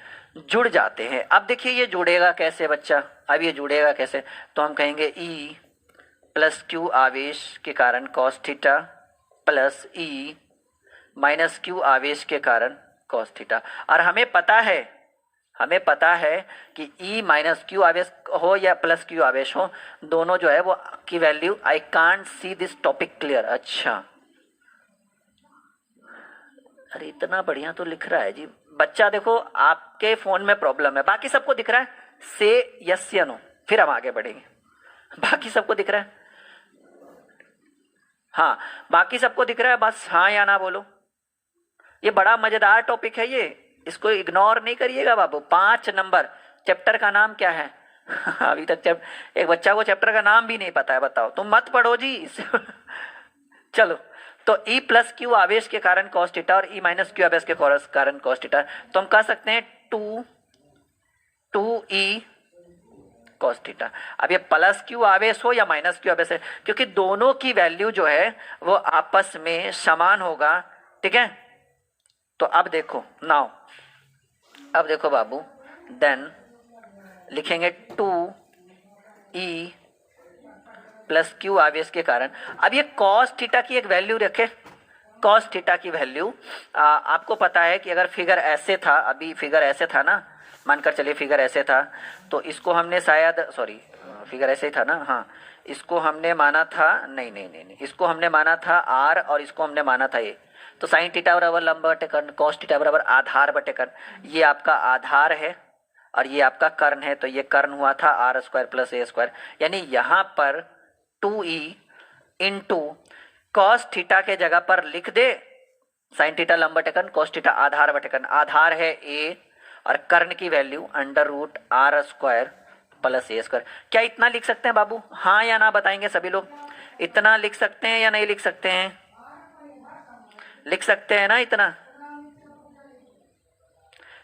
जुड़ जाते हैं। अब देखिए ये जुड़ेगा कैसे बच्चा, अब ये जुड़ेगा कैसे, तो हम कहेंगे ई प्लस क्यू आवेश के कारण cos theta plus E minus Q आवेश के कारण कॉस थीटा। और हमें पता है कि ई माइनस क्यू आवेश हो या प्लस क्यू आवेश हो, दोनों जो है वो की value, I can't see this topic clear. अच्छा, अरे इतना बढ़िया तो लिख रहा है जी बच्चा। देखो आपके फोन में प्रॉब्लम है, बाकी सबको दिख रहा है, से यस या नो, फिर हम आगे बढ़ेंगे। बाकी सबको दिख रहा है, हाँ बाकी सबको दिख रहा है, बस हाँ या ना बोलो। ये बड़ा मजेदार टॉपिक है ये, इसको इग्नोर नहीं करिएगा बाबू। 5 नंबर, चैप्टर का नाम क्या है? अभी तक एक बच्चा को चैप्टर का नाम भी नहीं पता है, बताओ। तुम मत पढ़ो जी। चलो, तो E प्लस क्यू आवेश के कारण कॉस थीटा और E माइनस क्यू आवेश के कारण कॉस थीटा, तो हम कह सकते हैं 2E कॉस थीटा। अब ये प्लस क्यू आवेश हो या माइनस क्यू आवेश है, क्योंकि दोनों की वैल्यू जो है वो आपस में समान होगा, ठीक है। तो अब देखो अब देखो बाबू, देन लिखेंगे 2E प्लस क्यू आवेश के कारण। अब ये कॉस थीटा की एक वैल्यू रखे, कॉस थीटा की वैल्यू आपको पता है कि अगर फिगर ऐसे था, अभी फिगर ऐसे था ना, मानकर चलिए फिगर ऐसे था, तो इसको हमने शायद, सॉरी फिगर ऐसे ही था ना, हाँ इसको हमने माना था, नहीं, इसको हमने माना था आर और इसको हमने माना था ए। तो साइन थीटा बराबर लंब बटे कर्ण, कॉस थीटा बराबर आधार बटे कर्ण। ये आपका आधार है और ये आपका कर्ण है, तो ये कर्ण हुआ था आर स्क्वायर प्लस ए स्क्वायर। यानी यहाँ पर 2E इंटू कॉस थीटा के जगह पर लिख दे साइन थीटा लंब बटेकन, कॉस थीटा आधार बटेकन, आधार है ए और कर्ण की value under root R square plus ए स्क्वायर। क्या इतना लिख सकते हैं बाबू? हाँ या ना बताएंगे सभी लोग। इतना लिख सकते हैं या नहीं लिख सकते हैं? लिख सकते हैं ना इतना?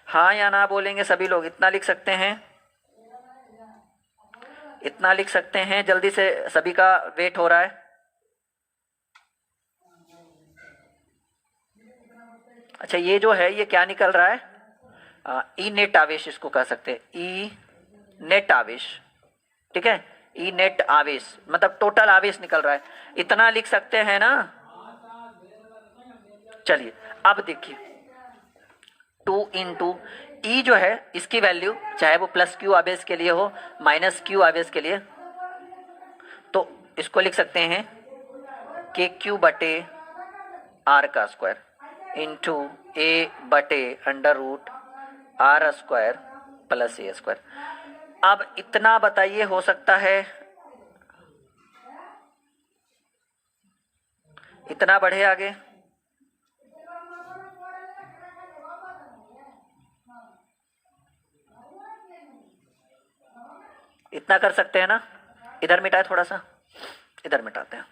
हाँ या ना बोलेंगे सभी लोग। इतना लिख सकते हैं? इतना लिख सकते हैं? जल्दी से, सभी का वेट हो रहा है। अच्छा, ये जो है ये क्या निकल रहा है? ई नेट आवेश इसको कह सकते हैं, ई नेट आवेश। ठीक है, ई नेट आवेश मतलब टोटल आवेश निकल रहा है। इतना लिख सकते हैं ना? चलिए अब देखिए, 2 इंटू ई जो है इसकी वैल्यू, चाहे वो प्लस क्यू आवेश के लिए हो माइनस क्यू आवेश के लिए, तो इसको लिख सकते हैं के क्यू बटे आर का स्क्वायर इंटू ए बटे under root R square plus ए स्क्वायर। अब इतना बताइए हो सकता है? इतना बढ़े आगे? इतना कर सकते हैं ना? इधर मिटाए, थोड़ा सा इधर मिटाते हैं।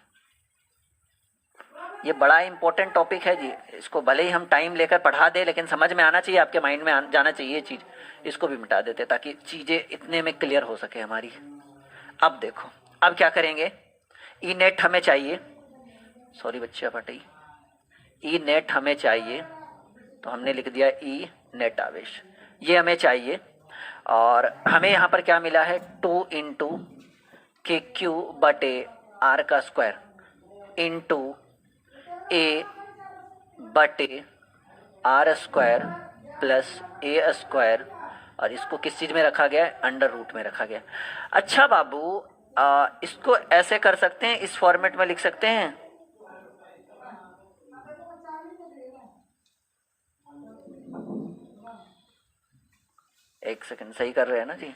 ये बड़ा इंपॉर्टेंट टॉपिक है जी, इसको भले ही हम टाइम लेकर पढ़ा दे लेकिन समझ में आना चाहिए, आपके माइंड में जाना चाहिए ये चीज़। इसको भी मिटा देते ताकि चीज़ें इतने में क्लियर हो सके हमारी। अब देखो, अब क्या करेंगे? ई नेट हमें चाहिए, सॉरी बच्चे फटी, ई नेट हमें चाहिए तो हमने लिख दिया ई नेट आवेश, ये हमें चाहिए। और हमें यहाँ पर क्या मिला है? 2 इंटू के क्यू बटे आर का स्क्वायर इंटू ए बटे आर स्क्वायर प्लस ए स्क्वायर, और इसको किस चीज़ में रखा गया है? अंडर रूट में रखा गया। अच्छा बाबू, इसको ऐसे कर सकते हैं, इस फॉर्मेट में लिख सकते हैं। एक सेकंड, सही कर रहे हैं ना जी?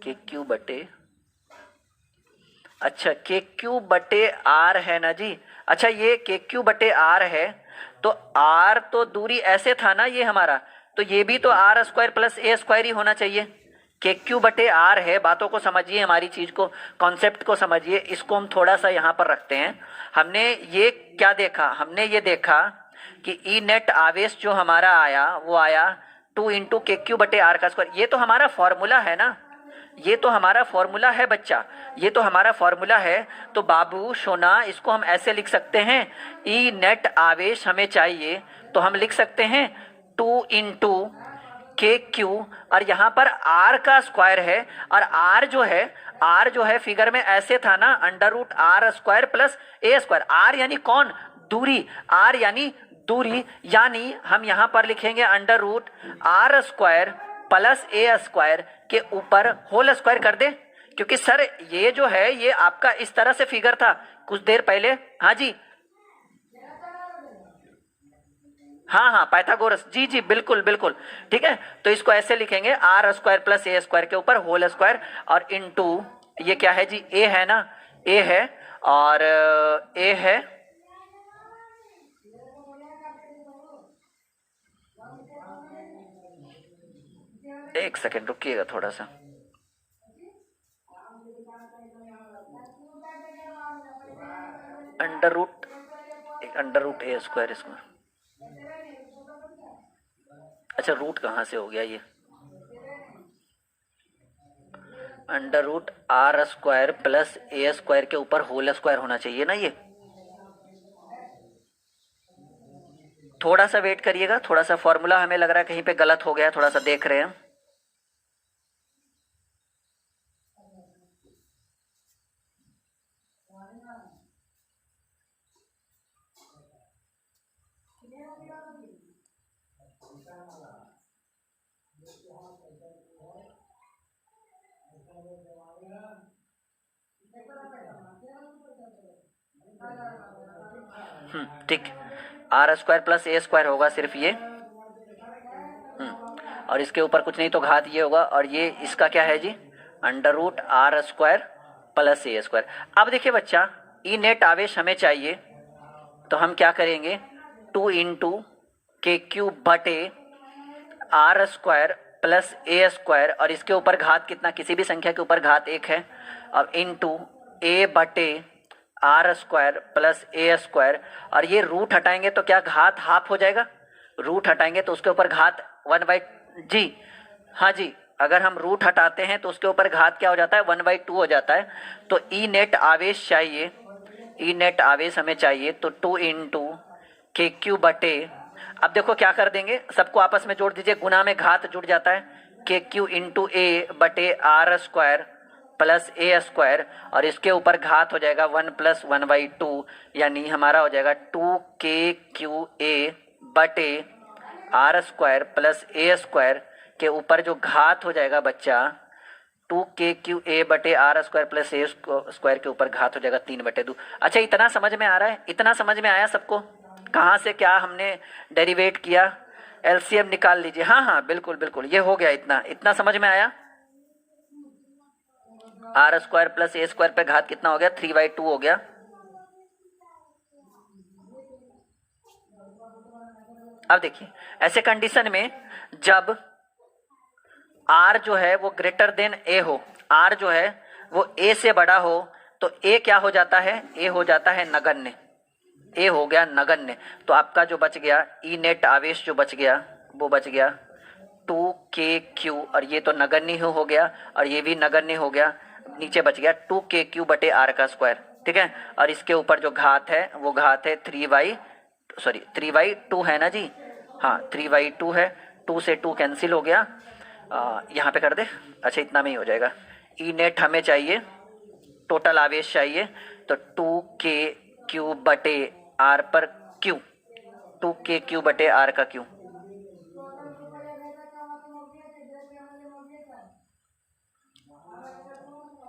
के क्यू बटे, अच्छा के क्यू बटे आर है ना जी? अच्छा, ये के क्यू बटे आर है तो आर तो दूरी ऐसे था ना ये हमारा, तो ये भी तो आर स्क्वायर प्लस ए स्क्वायर ही होना चाहिए। के क्यू बटे आर है, बातों को समझिए, हमारी चीज को, कॉन्सेप्ट को समझिए। इसको हम थोड़ा सा यहाँ पर रखते हैं। हमने ये क्या देखा? हमने ये देखा कि ई नेट आवेश जो हमारा आया वो आया 2 इंटू के क्यू बटे आर का स्क्वायर। ये तो हमारा फॉर्मूला है ना, ये तो हमारा फॉर्मूला है बच्चा, ये तो हमारा फॉर्मूला है। तो बाबू सोना, इसको हम ऐसे लिख सकते हैं, ई नेट आवेश हमें चाहिए तो हम लिख सकते हैं 2 इंटू के क्यू, और यहाँ पर आर का स्क्वायर है, और आर जो है फिगर में ऐसे था ना, under root R square plus ए स्क्वायर। आर यानी कौन? दूरी। आर यानी दूरी, यानी हम यहाँ पर लिखेंगे under root R square plus ए स्क्वायर के ऊपर होल स्क्वायर कर दे। क्योंकि सर ये जो है ये आपका इस तरह से फिगर था कुछ देर पहले। हाँ जी, हाँ हाँ, पाइथागोरस, जी जी बिल्कुल बिल्कुल, ठीक है। तो इसको ऐसे लिखेंगे आर स्क्वायर प्लस ए स्क्वायर के ऊपर होल स्क्वायर, और इनटू ये क्या है जी? ए है ना, ए है, और ए है, एक सेकेंड रुकिएगा थोड़ा सा, अंडर रूट ए स्क्वायर इसमें, अच्छा रूट कहाँ से हो गया ये? Under root R square plus ए स्क्वायर के ऊपर होल स्क्वायर होना चाहिए ना ये। थोड़ा सा वेट करिएगा, थोड़ा सा फॉर्मूला हमें लग रहा है कहीं पे गलत हो गया, थोड़ा सा देख रहे हैं। ठीक, आर स्क्वायर प्लस ए स्क्वायर होगा सिर्फ ये, और इसके ऊपर कुछ नहीं तो घात ये होगा, और ये इसका क्या है जी, under root R square plus ए स्क्वायर। अब देखिए बच्चा, ई नेट आवेश हमें चाहिए, तो हम क्या करेंगे, 2 इंटू के क्यूब बटे आर स्क्वायर प्लस ए स्क्वायर, और इसके ऊपर घात कितना, किसी भी संख्या के ऊपर घात 1 है, अब इंटू ए बटे आर स्क्वायर प्लस ए स्क्वायर, और ये रूट हटाएंगे तो क्या घात हाफ हो जाएगा, रूट हटाएंगे तो उसके ऊपर घात 1/, जी हाँ जी, अगर हम रूट हटाते हैं तो उसके ऊपर घात क्या हो जाता है, 1/2 हो जाता है। तो ई नेट आवेश चाहिए, ई नेट आवेश हमें चाहिए, तो 2 इंटू के क्यू बटे, अब देखो क्या कर देंगे, सबको आपस में जोड़ दीजिए, गुना में घात जुड़ जाता है, के क्यू इंटू ए बटे आर स्क्वायर प्लस ए स्क्वायर, और इसके ऊपर घात हो जाएगा 1 + 1/2, यानी हमारा हो जाएगा 2 के क्यू ए बटे आर स्क्वायर प्लस ए स्क्वायर, के ऊपर जो घात हो जाएगा बच्चा 2 के क्यू ए बटे आर स्क्वायर प्लस ए स्क्वायर, के ऊपर घात हो जाएगा 3/2। अच्छा, इतना समझ में आ रहा है, इतना समझ में आया सबको, कहाँ से क्या हमने डेरिवेट किया, एलसीएम निकाल लीजिए। हाँ हाँ बिल्कुल बिल्कुल, ये हो गया, इतना समझ में आया। आर स्क्वायर प्लस ए स्क्वायर पे घात कितना हो गया, 3/2 हो गया। अब देखिए, ऐसे कंडीशन में जब आर जो है वो ग्रेटर देन ए हो, आर जो है वो ए से बड़ा हो, तो ए क्या हो जाता है, ए हो जाता है नगण्य, ए हो गया नगण्य। तो आपका जो बच गया ई नेट आवेश जो बच गया वो बच गया 2 के क्यू, और ये तो नगण्य हो गया और ये भी नगण्य हो गया, नीचे बच गया 2 के क्यू बटे आर का स्क्वायर, ठीक है। और इसके ऊपर जो घात है वो घात है 3/2 है ना जी, हाँ 3/2 है, 2 से 2 कैंसिल हो गया, यहाँ पे कर दे, अच्छा इतना में ही हो जाएगा। ई नेट हमें चाहिए, टोटल आवेश चाहिए, तो 2 के क्यू बटे आर पर क्यू, 2 के क्यू बटे आर का क्यू,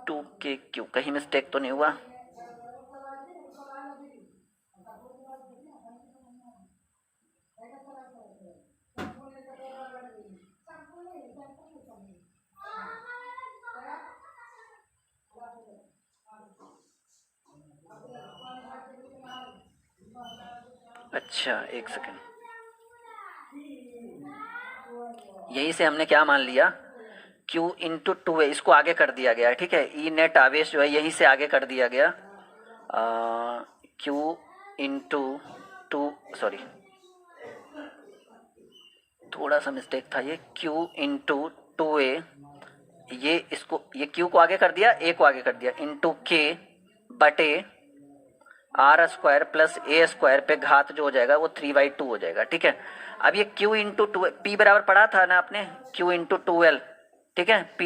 टू के क्यू, कहीं मिस्टेक तो नहीं हुआ, अच्छा एक सेकेंड, यहीं से हमने क्या मान लिया, Q इंटू 2 है, इसको आगे कर दिया गया है, ठीक है। ई नेट आवेश जो है यहीं से आगे कर दिया गया, Q इंटू 2, सॉरी थोड़ा सा मिस्टेक था, ये Q इंटू 2a, ये इसको, ये Q को आगे कर दिया, A को आगे कर दिया, इंटू K बटे आर स्क्वायर प्लस ए स्क्वायर पे घात जो हो जाएगा वो 3/2 हो जाएगा, ठीक है। अब ये Q इंटू 2, P बराबर पढ़ा था ना आपने, Q इंटू 2L, ठीक है,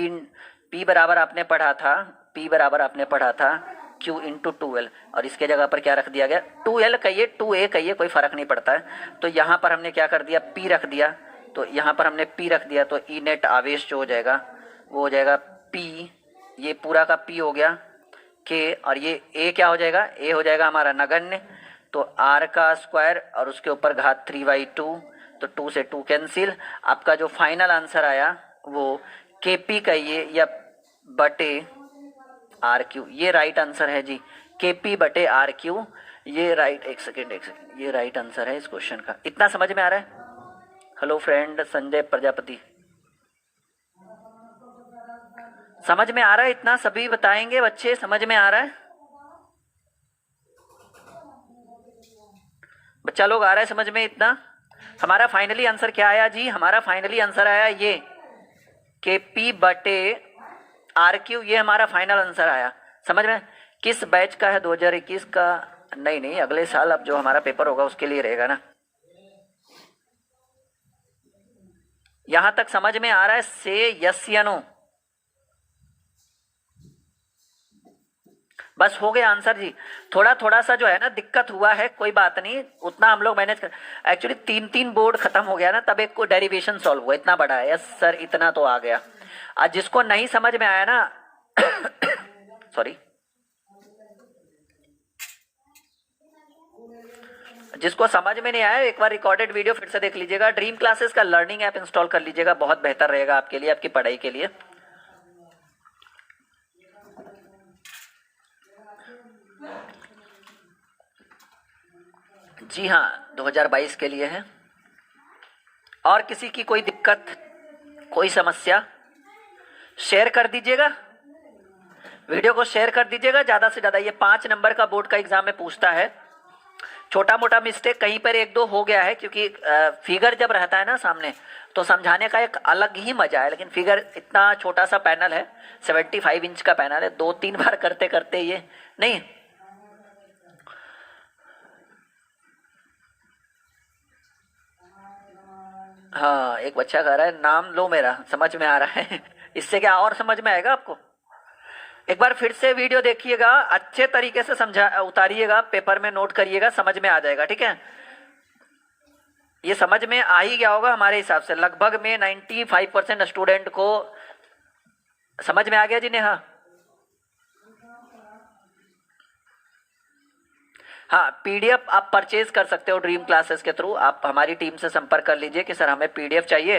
P बराबर आपने पढ़ा था, P बराबर आपने पढ़ा था Q इंटू 2L, और इसके जगह पर क्या रख दिया गया, 2L कहिए 2A कहिए, कोई फर्क नहीं पड़ता है। तो यहाँ पर हमने क्या कर दिया, P रख दिया, तो यहाँ पर हमने P रख दिया, तो ई नेट आवेश जो हो जाएगा वो हो जाएगा P, ये पूरा का P हो गया के, और ये A क्या हो जाएगा, A हो जाएगा हमारा नगण्य, तो R का स्क्वायर और उसके ऊपर घात 3/2, तो 2 से 2 कैंसिल। आपका जो फाइनल आंसर आया वो KP कहिए या बटे RQ, ये राइट आंसर है जी, KP बटे RQ, ये राइट, एक सेकेंड, ये राइट आंसर है इस क्वेश्चन का। इतना समझ में आ रहा है। हेलो फ्रेंड संजय प्रजापति, समझ में आ रहा है इतना, सभी बताएंगे बच्चे, समझ में आ रहा है बच्चा लोग, आ रहा है समझ में इतना। हमारा फाइनली आंसर क्या आया जी, हमारा फाइनली आंसर आया ये KP बटे RQ, ये हमारा फाइनल आंसर आया। समझ में, किस बैच का है, 2021 का, नहीं अगले साल अब जो हमारा पेपर होगा उसके लिए रहेगा ना। यहां तक समझ में आ रहा है, से यस या नो, बस हो गया आंसर जी। थोड़ा सा जो है ना दिक्कत हुआ है, कोई बात नहीं, उतना हम लोग मैनेज कर, एक्चुअली 3 बोर्ड खत्म हो गया ना, तब एक को डेरिवेशन सॉल्व हुआ, इतना बड़ा है। यस सर, इतना तो आ गया। आज जिसको नहीं समझ में आया ना सॉरी, जिसको समझ में नहीं आया एक बार रिकॉर्डेड वीडियो फिर से देख लीजिएगा। ड्रीम क्लासेस का लर्निंग ऐप इंस्टॉल कर लीजिएगा, बहुत बेहतर रहेगा आपके लिए, आपकी पढ़ाई के लिए। जी हाँ, 2022 के लिए है। और किसी की कोई दिक्कत, कोई समस्या, शेयर कर दीजिएगा, वीडियो को शेयर कर दीजिएगा ज़्यादा से ज़्यादा। ये 5 नंबर का बोर्ड का एग्जाम में पूछता है। छोटा मोटा मिस्टेक कहीं पर एक दो हो गया है, क्योंकि फिगर जब रहता है ना सामने तो समझाने का एक अलग ही मजा है, लेकिन फिगर इतना छोटा सा पैनल है, 75 इंच का पैनल है, 2-3 बार करते करते ये नहीं। हाँ, एक बच्चा कह रहा है नाम लो मेरा, समझ में आ रहा है। इससे क्या और समझ में आएगा आपको? एक बार फिर से वीडियो देखिएगा, अच्छे तरीके से समझा उतारिएगा, पेपर में नोट करिएगा, समझ में आ जाएगा। ठीक है, ये समझ में आ ही गया होगा हमारे हिसाब से। लगभग में 95% स्टूडेंट को समझ में आ गया जी ने। हाँ हाँ, पीडीएफ आप परचेज कर सकते हो ड्रीम क्लासेस के थ्रू। आप हमारी टीम से संपर्क कर लीजिए कि सर हमें पीडीएफ चाहिए,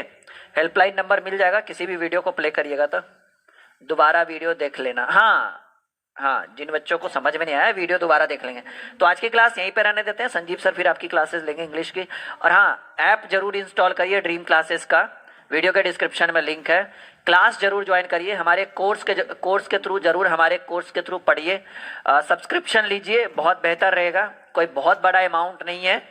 हेल्पलाइन नंबर मिल जाएगा। किसी भी वीडियो को प्ले करिएगा तो दोबारा वीडियो देख लेना। हाँ हाँ, जिन बच्चों को समझ में नहीं आया वीडियो दोबारा देख लेंगे। तो आज की क्लास यहीं पे रहने देते हैं, संजीव सर फिर आपकी क्लासेस लेंगे इंग्लिश की। और हाँ, ऐप जरूर इंस्टॉल करिए ड्रीम क्लासेस का, वीडियो के डिस्क्रिप्शन में लिंक है। क्लास जरूर ज्वाइन करिए, हमारे कोर्स के थ्रू जरूर हमारे कोर्स के थ्रू पढ़िए, सब्सक्रिप्शन लीजिए, बहुत बेहतर रहेगा। कोई बहुत बड़ा अमाउंट नहीं है,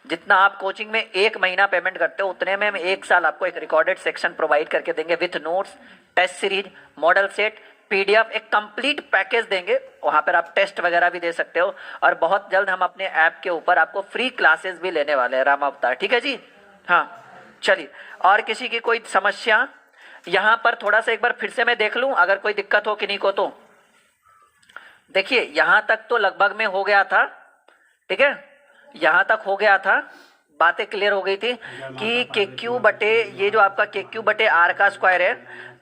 जितना आप कोचिंग में 1 महीना पेमेंट करते हो उतने में हम 1 साल आपको एक रिकॉर्डेड सेक्शन प्रोवाइड करके देंगे with notes, test series, model set, PDF, एक कंप्लीट पैकेज देंगे। वहाँ पर आप टेस्ट वगैरह भी दे सकते हो। और बहुत जल्द हम अपने ऐप के ऊपर आपको फ्री क्लासेस भी लेने वाले हैं, राम अवतार। ठीक है जी, हाँ चलिए। और किसी की कोई समस्या यहाँ पर थोड़ा सा एक बार फिर से मैं देख लूँ, अगर कोई दिक्कत हो किन्हीं को तो। देखिए यहाँ तक तो लगभग में हो गया था, ठीक है, यहाँ तक हो गया था, बातें क्लियर हो गई थी कि के क्यू बटे ये जो आपका के क्यू बटे आर का स्क्वायर है,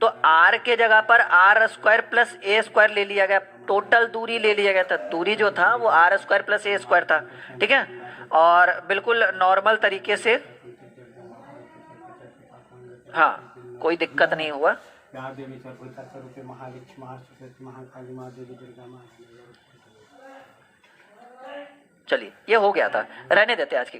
तो आर के जगह पर आर स्क्वायर प्लस ए स्क्वायर ले लिया गया, टोटल दूरी ले लिया गया था। दूरी जो था वो आर स्क्वायर प्लस ए स्क्वायर था, ठीक है। और बिल्कुल नॉर्मल तरीके से, हाँ कोई दिक्कत नहीं हुआ। चलिए ये हो गया था, रहने देते आज की।